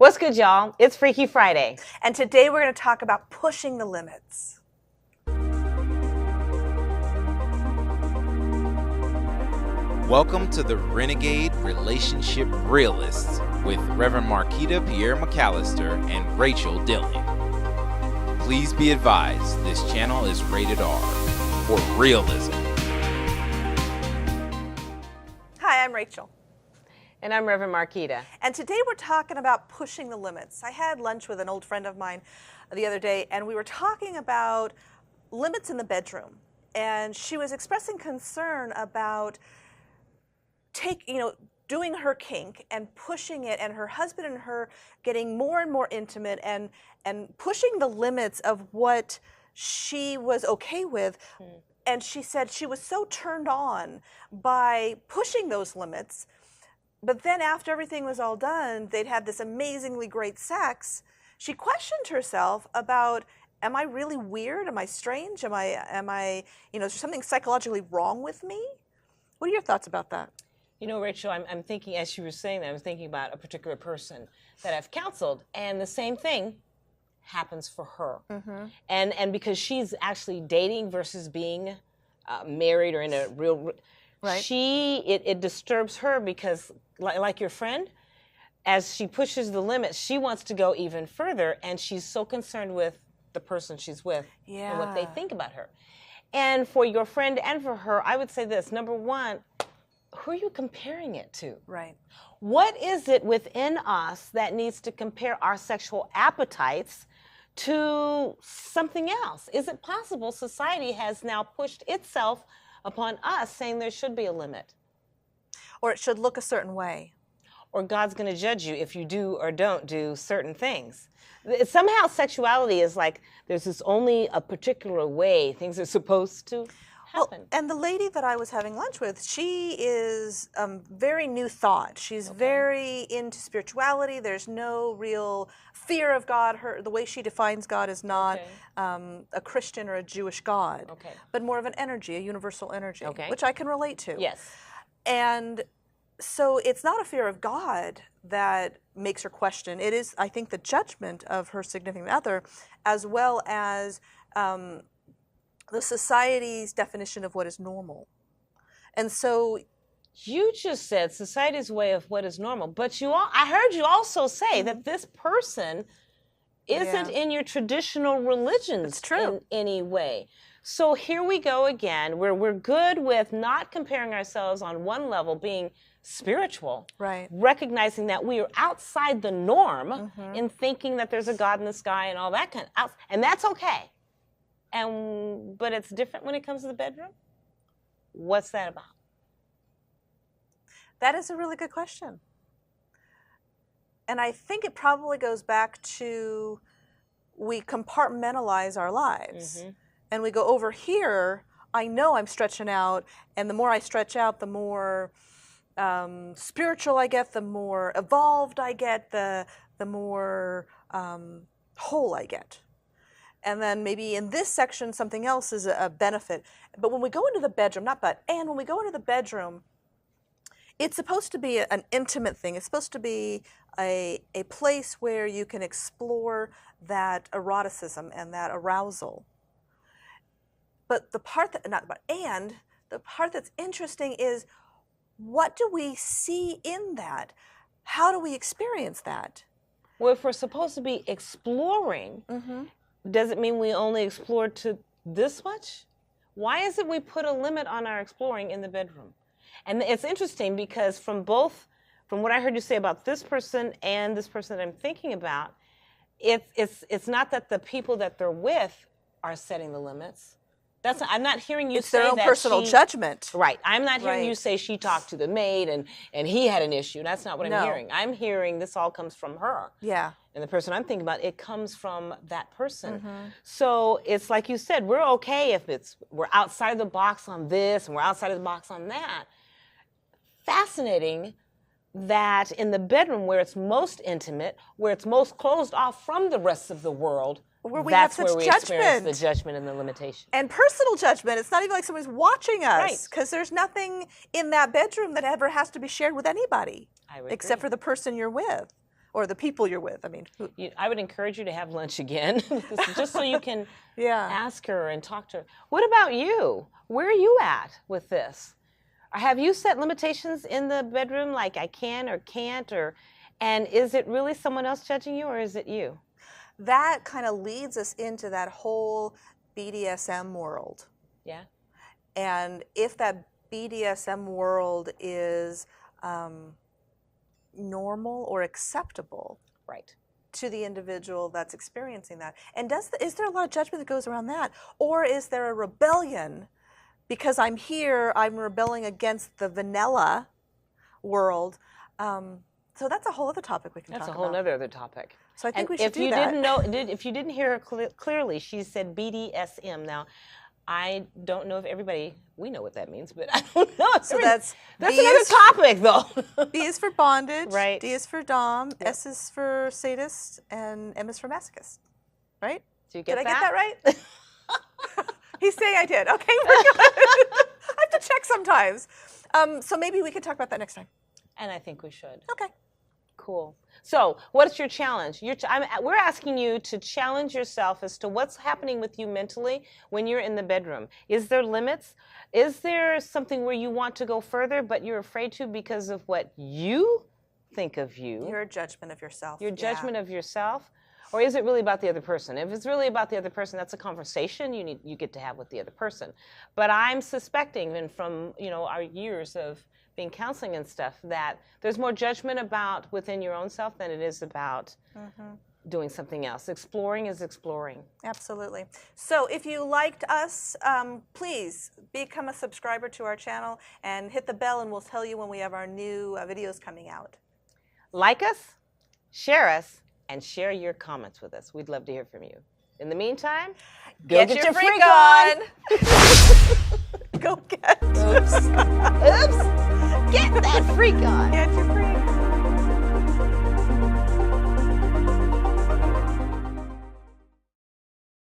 What's good, y'all? It's Freaky Friday. And today we're going to talk about pushing the limits. Welcome to the Renegade Relationship Realists with Reverend Marquita Pierre McAllister and Rachel Dillon. Please be advised, this channel is rated R for realism. Hi, I'm Rachel. And I'm Reverend Marquita. And today we're talking about pushing the limits. I had lunch with an old friend of mine the other day, and we were talking about limits in the bedroom. And she was expressing concern about doing her kink and pushing it, and her husband and her getting more and more intimate and pushing the limits of what she was okay with. And she said she was so turned on by pushing those limits. But then after everything was all done, they'd had this amazingly great sex. She questioned herself about, am I really weird? Am I strange? Am I, is there something psychologically wrong with me? What are your thoughts about that? You know, Rachel, I'm thinking, as you were saying that, I was thinking about a particular person that I've counseled, and the same thing happens for her. Mm-hmm. And because she's actually dating versus being married or in a real... Right. It disturbs her because, like your friend, as she pushes the limits, she wants to go even further, and she's so concerned with the person she's with and what they think about her. And for your friend and for her, I would say this. Number one, who are you comparing it to? Right. What is it within us that needs to compare our sexual appetites to something else? Is it possible society has now pushed itself upon us, saying there should be a limit? Or it should look a certain way. Or God's going to judge you if you do or don't do certain things. Somehow sexuality is like there's this only a particular way things are supposed to happen. Well, and the lady that I was having lunch with, she is very new thought. She's very into spirituality. There's no real fear of God. The way she defines God is not a Christian or a Jewish God, but more of an energy, a universal energy, which I can relate to. Yes. And so it's not a fear of God that makes her question. It is, I think, the judgment of her significant other, as well as the society's definition of what is normal. And so you just said society's way of what is normal, but I heard you also say that this person isn't in your traditional religions in any way. So here we go again, where we're good with not comparing ourselves on one level, being spiritual, recognizing that we are outside the norm in thinking that there's a God in the sky and all that kind of, and that's okay. But it's different when it comes to the bedroom? What's that about? That is a really good question. And I think it probably goes back to we compartmentalize our lives. And we go over here, I know I'm stretching out, and the more I stretch out, the more spiritual I get, the more evolved I get, the more whole I get. And then maybe in this section, something else is a benefit. But when we go into the bedroom, when we go into the bedroom, it's supposed to be an intimate thing. It's supposed to be a place where you can explore that eroticism and that arousal. But the part that's interesting is, what do we see in that? How do we experience that? Well, if we're supposed to be exploring, does it mean we only explore to this much? Why is it we put a limit on our exploring in the bedroom? And it's interesting because from what I heard you say about this person and this person that I'm thinking about, it's not that the people that they're with are setting the limits. I'm not hearing you say that. It's their own personal judgment. Right. I'm not hearing you say she talked to the maid and he had an issue. That's not what I'm hearing. I'm hearing this all comes from her. Yeah. And the person I'm thinking about, it comes from that person. So it's like you said, we're okay if we're outside the box on this and we're outside of the box on that. Fascinating that in the bedroom where it's most intimate, where it's most closed off from the rest of the world, where we have such judgment. Experience the judgment and the limitation. And personal judgment. It's not even like somebody's watching us. Because there's nothing in that bedroom that ever has to be shared with anybody. Except for the person you're with. or the people you're with. I mean, I would encourage you to have lunch again, just so you can yeah. ask her and talk to her. What about you? Where are you at with this? Have you set limitations in the bedroom, like I can or can't, and is it really someone else judging you, or is it you? That kind of leads us into that whole BDSM world. Yeah. And if that BDSM world is normal or acceptable, right, to the individual that's experiencing that, and is there a lot of judgment that goes around that, or is there a rebellion because I'm here, I'm rebelling against the vanilla world? So that's a whole other topic we can talk about. That's a whole other topic. So I think we should do that. If you didn't hear her clearly, she said BDSM. Now, I don't know if everybody, we know what that means, but I don't know. So that's another topic, though. B is for bondage, right. D is for dom, yep. S is for sadist, and M is for masochist. Right? Did I get that right? He's saying I did. Okay, we're good. I have to check sometimes. So maybe we could talk about that next time. And I think we should. Okay. Cool. So, what's your challenge? We're asking you to challenge yourself as to what's happening with you mentally when you're in the bedroom. Is there limits? Is there something where you want to go further, but you're afraid to because of what you think of you? Your judgment of yourself. Your judgment of yourself? Or is it really about the other person? If it's really about the other person, that's a conversation you get to have with the other person. But I'm suspecting, and from our years of being counseling and stuff, that there's more judgment about within your own self than it is about doing something else. Exploring is exploring. Absolutely. So if you liked us, please become a subscriber to our channel and hit the bell, and we'll tell you when we have our new videos coming out. Like us, share us, and share your comments with us. We'd love to hear from you. In the meantime, go get your freak on. Go get. Oops. Oops. Get that freak on. Get your freak